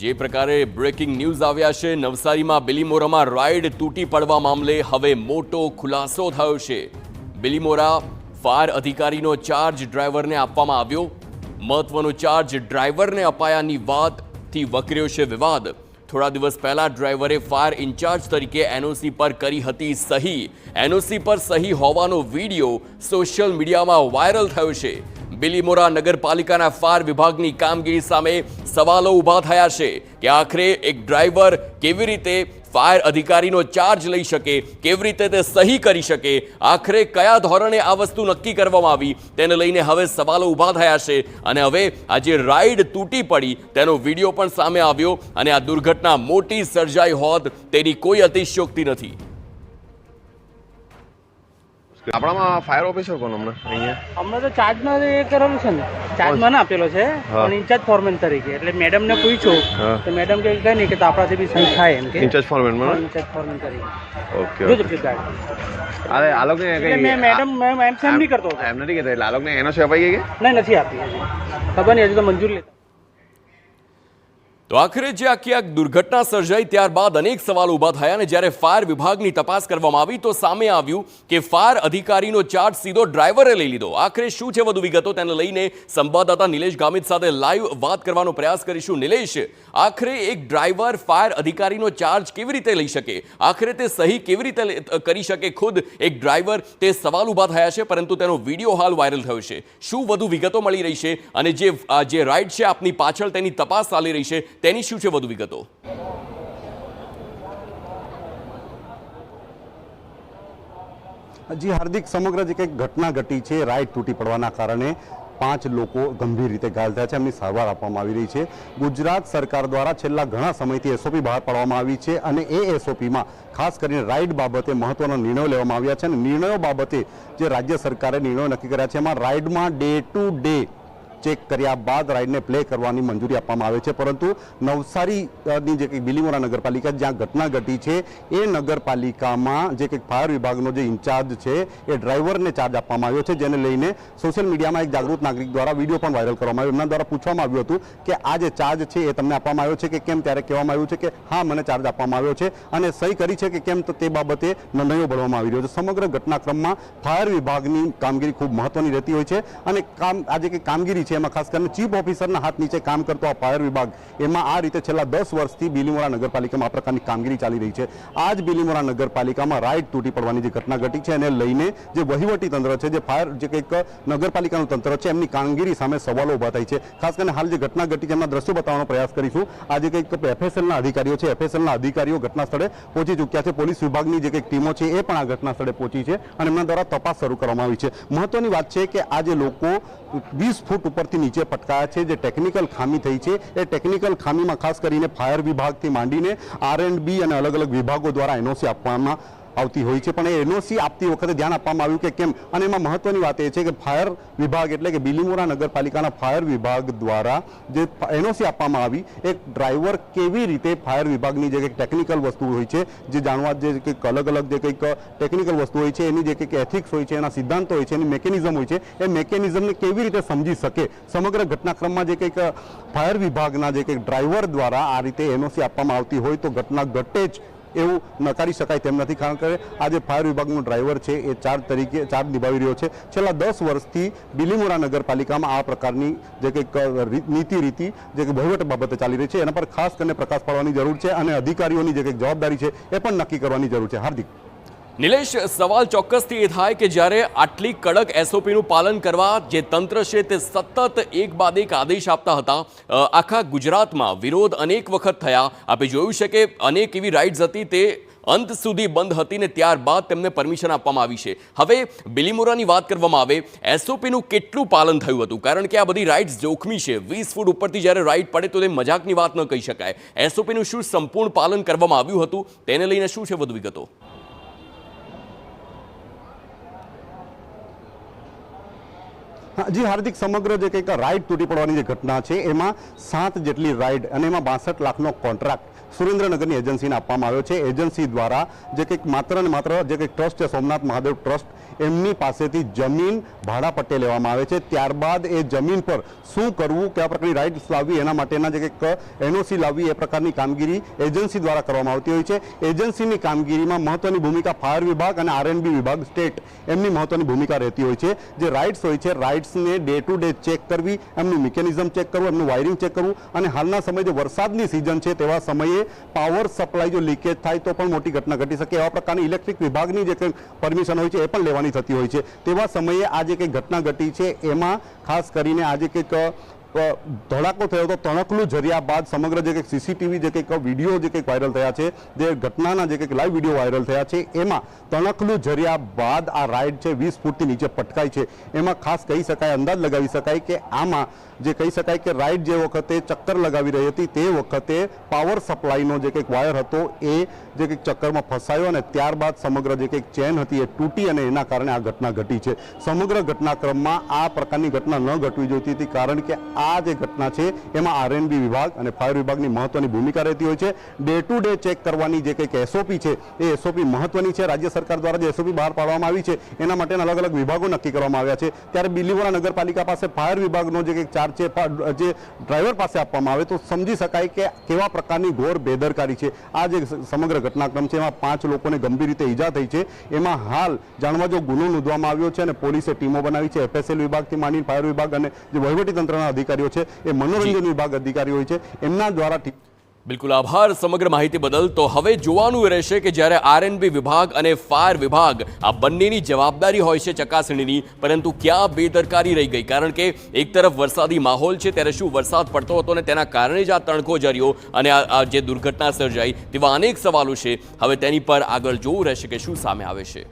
જે પ્રકારે breaking news આવ્યા છે, નવસારીમાં બિલીમોરામાં રાઇડ તૂટી પડવા મામલે હવે મોટો ખુલાસો થયો છે। બિલીમોરા ફાયર અધિકારીનો ચાર્જ ડ્રાઈવરને આપવામાં આવ્યો। મહત્વનો ચાર્જ ડ્રાઈવરને અપાયાની વાતથી વકર્યો છે વિવાદ। થોડા દિવસ પહેલા ડ્રાઈવરે ફાયર ઇન્ચાર્જ તરીકે એનઓસી પર કરી હતી સહી। એનઓસી પર સહી હોવાનો વિડીયો સોશિયલ મીડિયામાં વાયરલ થયો છે। બિલીમોરા નગરપાલિકાના ફાયર વિભાગની કામગીરી સામે સવાલો ઊભા થયા છે કે આખરે એક ડ્રાઈવર કેવી રીતે ફાયર અધિકારીનો ચાર્જ લઈ શકે, કેવી રીતે તે સહી કરી શકે, આખરે કયા ધોરણે આ વસ્તુ નક્કી કરવામાં આવી, તેને લઈને હવે સવાલો ઊભા થયા છે। અને હવે આ જે રાઇડ તૂટી પડી તેનો વિડીયો પણ સામે આવ્યો અને આ દુર્ઘટના મોટી સર્જાઈ હોત તેની કોઈ અતિશયોક્તિ નથી। આપણામાં ફાયર ઓફિસર કોણ અહીંયા હમણાં તો ચાર્જનો એ કરેલું છે ને, ચાર્જ મને આપેલો છે અને ઇન્ચાર્જ ફોરમેન તરીકે। એટલે મેડમને પૂછ્યું તો મેડમ કે કઈ નહીં કે આપણાથી બી સહી થાય એમ કે ઇન્ચાર્જ ફોરમેન ઇન્ચાર્જ ફોરમેન તરીકે। ઓકે જો ફ્લિપકાર્ટ અરે આ લોકોને કઈ મેડમ એમ સેમ નહીં કરતો એમ નથી કહેતા, એટલે આ લોકોને એનો અપાઈ ગઈ કે નહીં નથી આપી ખબર નહીં, હજુ તો મંજૂર લેતા। તો આખરે જે આખી આ દુર્ઘટના સર્જાઈ ત્યારબાદ અનેક સવાલ ઊભા થયા અને જ્યારે ફાયર વિભાગની તપાસ કરવામાં આવી તો સામે આવ્યું કે ફાયર અધિકારીનો ચાર્જ સીધો ડ્રાઈવરે લઈ લીધો। આખરે શું છે વધુ વિગતો તેને લઈને સંવાદદાતા નિલેશ ગામિત સાથે લાઈવ વાત કરવાનો પ્રયાસ કરીશું। નિલેશ, આખરે એક ડ્રાઈવર ફાયર અધિકારીનો ચાર્જ કેવી રીતે લઈ શકે, આખરે તે સહી કેવી રીતે કરી શકે ખુદ એક ડ્રાઈવર, તે સવાલ ઊભા થયા છે, પરંતુ તેનો વિડીયો હાલ વાયરલ થયો છે। શું વધુ વિગતો મળી રહી છે અને જે રાઇડ છે આપની પાછળ તેની તપાસ ચાલી રહી છે તેની શું છે વધુ વિગતો? જી હાર્દિક, સમગ્ર જે કંઈક ઘટના ઘટી છે, રાઇડ તૂટી પડવાના કારણે 5 લોકો ગંભીર રીતે ઘાયલ થયા છે, એમની સારવાર આપવામાં આવી રહી છે। ગુજરાત સરકાર દ્વારા છેલ્લા ઘણા સમયથી એસઓપી બહાર પાડવામાં આવી છે અને એ એસઓપીમાં ખાસ કરીને રાઇડ બાબતે મહત્વના નિર્ણયો લેવામાં આવ્યા છે અને નિર્ણયો બાબતે જે રાજ્ય સરકારે નિર્ણયો નક્કી કર્યા છે એમાં રાઇડમાં ડે ટુ ડે ચેક કર્યા બાદ રાઇડને પ્લે કરવાની મંજૂરી આપવામાં આવે છે, પરંતુ નવસારીની જે કંઈક બિલીમોરા નગરપાલિકા જ્યાં ઘટના ઘટી છે એ નગરપાલિકામાં જે કંઈક ફાયર વિભાગનો જે ઇન્ચાર્જ છે એ ડ્રાઈવરને ચાર્જ આપવામાં આવ્યો છે, જેને લઈને સોશિયલ મીડિયામાં એક જાગૃત નાગરિક દ્વારા વિડીયો પણ વાયરલ કરવામાં આવ્યો। એમના દ્વારા પૂછવામાં આવ્યું હતું કે આ જે ચાર્જ છે એ તમને આપવામાં આવ્યો છે કે કેમ, ત્યારે કહેવામાં આવ્યું છે કે હા, મને ચાર્જ આપવામાં આવ્યો છે અને સહી કરી છે કે કેમ, તો તે બાબતે નિર્ણયો ભરવામાં આવી રહ્યો છે। સમગ્ર ઘટનાક્રમમાં ફાયર વિભાગની કામગીરી ખૂબ મહત્વની રહેતી હોય છે અને આ જે કંઈક કામગીરી એમાં ખાસ કરીને ચીફ ઓફિસરના હાથ નીચે કામ કરતો આ ફાયર વિભાગ, એમાં આ રીતે છેલ્લા 10 વર્ષથી બિલીમોરા નગરપાલિકામાં આ પ્રકારની કામગીરી ચાલી રહી છે। આ જ બિલીમોરા નગરપાલિકામાં રાઇડ તૂટી પડવાની જે ઘટના ઘટી છે એને લઈને જે વહીવટી તંત્ર છે, જે ફાયર જે કંઈક નગરપાલિકાનું તંત્ર છે, એમની કામગીરી સામે સવાલો ઊભા થાય છે। ખાસ કરીને હાલ જે ઘટના ઘટી છે એમના દ્રશ્યો બતાવવાનો પ્રયાસ કરીશું। આ જે કંઈક એફએસએલના અધિકારીઓ છે, એફએસએલના અધિકારીઓ ઘટના સ્થળે પહોંચી ચૂક્યા છે, પોલીસ વિભાગની જે કંઈક ટીમો છે એ પણ આ ઘટના સ્થળે પહોંચી છે અને એમના દ્વારા તપાસ શરૂ કરવામાં આવી છે। મહત્વની વાત છે કે આ જે લોકો 20 ફૂટ ઉપરથી નીચે પટકાયા છે, જે ટેકનિકલ ખામી થઈ છે એ ટેકનિકલ ખામીમાં ખાસ કરીને ફાયર વિભાગથી માંડીને R&B અને અલગ અલગ વિભાગો દ્વારા એનઓસી આપવામાં આવતી હોય છે, પણ એ એનઓસી આપતી વખતે ધ્યાન આપવામાં આવ્યું કે કેમ, અને એમાં મહત્વની વાત એ છે કે ફાયર વિભાગ એટલે કે બિલીમોરા નગરપાલિકાના ફાયર વિભાગ દ્વારા જે એનઓસી આપવામાં આવી, એક ડ્રાઈવર કેવી રીતે ફાયર વિભાગની જે કંઈક ટેકનિકલ વસ્તુ હોય છે, જે જાણવા જે કંઈક અલગ અલગ જે કંઈક ટેકનિકલ વસ્તુ હોય છે, એની જે કંઈક એથિક્સ હોય છે, એના સિદ્ધાંતો હોય છે, એની મેકેનિઝમ હોય છે, એ મેકેનિઝમને કેવી રીતે સમજી શકે। સમગ્ર ઘટનાક્રમમાં જે કંઈક ફાયર વિભાગના જે કંઈક ડ્રાઈવર દ્વારા આ રીતે એનઓસી આપવામાં આવતી હોય તો ઘટના ઘટે જ એવું નકારી શકાય તેમ નથી, કારણ કે આ જે ફાયર વિભાગનો ડ્રાઈવર છે એ ચાર્જ નિભાવી રહ્યો છે। છેલ્લા 10 વર્ષથી બિલીમોરા નગરપાલિકામાં આ પ્રકારની જે કંઈક નીતિ રીતિ જે કંઈક વહીવટ બાબતે ચાલી રહી છે એના પર ખાસ કરીને પ્રકાશ પાડવાની જરૂર છે અને અધિકારીઓની જે કંઈક જવાબદારી છે એ પણ નક્કી કરવાની જરૂર છે। હાર્દિક, નિલેશ, સવાલ ચોક્કસથી એ થાય કે જ્યારે આટલી કડક એસઓપીનું પાલન કરવા જે તંત્ર છે તે સતત એક બાદ એક આદેશ આપતા હતા, આખા ગુજરાતમાં વિરોધ અનેક વખત થયા। આપણે જોયું છે કે અનેક એવી રાઇડ્સ હતી તે અંત સુધી બંધ હતી ને ત્યારબાદ તેમને પરમિશન આપવામાં આવી છે। હવે બિલીમોરાની વાત કરવામાં આવે, એસઓપીનું કેટલું પાલન થયું હતું, કારણ કે આ બધી રાઇડ્સ જોખમી છે। 20 ફૂટ ઉપરથી જ્યારે રાઇડ પડે તો તે મજાકની વાત ન કહી શકાય। એસઓપીનું શું સંપૂર્ણ પાલન કરવામાં આવ્યું હતું તેને લઈને શું છે વધુ વિગતો? જી હાર્દિક, સમગ્ર જે કંઈક રાઇડ તૂટી પડવાની જે ઘટના છે એમાં 7 જેટલી રાઇડ અને એમાં 62 લાખનો કોન્ટ્રાક્ટ સુરેન્દ્રનગરની એજન્સીને આપવામાં આવ્યો છે। એજન્સી દ્વારા જે કંઈક માત્ર ને માત્ર જે કંઈક ટ્રસ્ટ છે, સોમનાથ મહાદેવ ટ્રસ્ટ, એમની પાસેથી જમીન ભાડા પટ્ટે લેવામાં આવે છે. ત્યારબાદ એ જમીન પર શું કરવું, કયા પ્રકારની રાઇટ્સ લાવવી, એના માટેના જે કંઈક એનઓસી લાવવી, એ પ્રકારની કામગીરી એજન્સી દ્વારા કરવામાં આવતી હોય છે. એજન્સીની કામગીરીમાં મહત્વની ભૂમિકા ફાયર વિભાગ અને આરએનબી વિભાગ સ્ટેટ એમની મહત્વની ભૂમિકા રહેતી હોય છે. જે રાઇટ્સ હોય છે, રાઇટ્સને ડે ટુ ડે ચેક કરવી, એમનું મિકેનિઝમ ચેક કરવું, એમનું વાયરિંગ ચેક કરવું, અને હાલના સમયે જે વરસાદની સિઝન છે તેવા સમયે પાવર સપ્લાય જો લીકેજ થાય તો પણ મોટી ઘટના ઘટી શકે એવા પ્રકારની ઇલેક્ટ્રિક વિભાગની જે કંઈ પરમિશન હોય છે એ પણ લેવાની થતી હોય છે. તેવા સમયે આ જે કંઈ ઘટના ઘટી છે એમાં ખાસ કરીને આજે કંઈક ધડાકો થયો હતો. તણખલું ઝર્યા બાદ સમગ્ર જે કંઈક સીસીટીવી જે કંઈક વિડીયો જે કંઈક વાયરલ થયા છે, જે ઘટનાના જે કંઈક લાઈવ વિડીયો વાયરલ થયા છે, એમાં તણખલું ઝર્યા બાદ આ રાઇડ છે 20 ફૂટથી નીચે પટકાઈ છે. એમાં ખાસ કહી શકાય, અંદાજ લગાવી શકાય કે આમાં જે કહી શકાય કે રાઇડ જે વખતે ચક્કર લગાવી રહી હતી તે વખતે પાવર સપ્લાયનો જે કંઈક વાયર હતો એ જે કંઈક ચક્કરમાં ફસાયો અને ત્યારબાદ સમગ્ર જે કંઈક ચેન હતી એ તૂટી અને એના કારણે આ ઘટના ઘટી છે. સમગ્ર ઘટનાક્રમમાં આ પ્રકારની ઘટના ન ઘટવી જોઈતી હતી, કારણ કે આ જે ઘટના છે એમાં આરએનબી વિભાગ અને ફાયર વિભાગની મહત્વની ભૂમિકા રહેતી હોય છે. ડે ટુ ડે ચેક કરવાની જે કંઈક એસઓપી છે એ એસઓપી મહત્વની છે. રાજ્ય સરકાર દ્વારા જે એસઓપી બહાર પાડવામાં આવી છે એના માટેના અલગ અલગ વિભાગો નક્કી કરવામાં આવ્યા છે. ત્યારે બિલીમોરા નગરપાલિકા પાસે ફાયર વિભાગનો જે કંઈક ચાર્જ છે જે ડ્રાઈવર પાસે આપવામાં આવે તો સમજી શકાય કે કેવા પ્રકારની ઘોર બેદરકારી છે. આ જે સમગ્ર ઘટનાક્રમ છે એમાં 5 લોકોને ગંભીર રીતે ઈજા થઈ છે. એમાં હાલ જાણવા જો ગુનો નોંધવામાં આવ્યો છે અને પોલીસે ટીમો બનાવી છે. એફએસએલ વિભાગથી માંડીને ફાયર વિભાગ અને જે વહીવટીતંત્રના અધિકારીઓ છે એ મનોરંજન વિભાગ અધિકારીઓ હોય છે એમના દ્વારા બિલકુલ આભાર સમગ્ર માહિતી બદલ. તો હવે જોવાનું એ રહેશે કે જ્યારે આરએનબી વિભાગ અને ફાયર વિભાગ આ બંનેની જવાબદારી હોય છે ચકાસણીની, પરંતુ ક્યાં બેદરકારી રહી ગઈ? કારણ કે એક તરફ વરસાદી માહોલ છે, ત્યારે શું વરસાદ પડતો હતો અને તેના કારણે જ આ તણખો જર્યો અને આ જે દુર્ઘટના સર્જાઈ, તેવા અનેક સવાલો છે. હવે તેની પર આગળ જોવું રહેશે કે શું સામે આવે છે.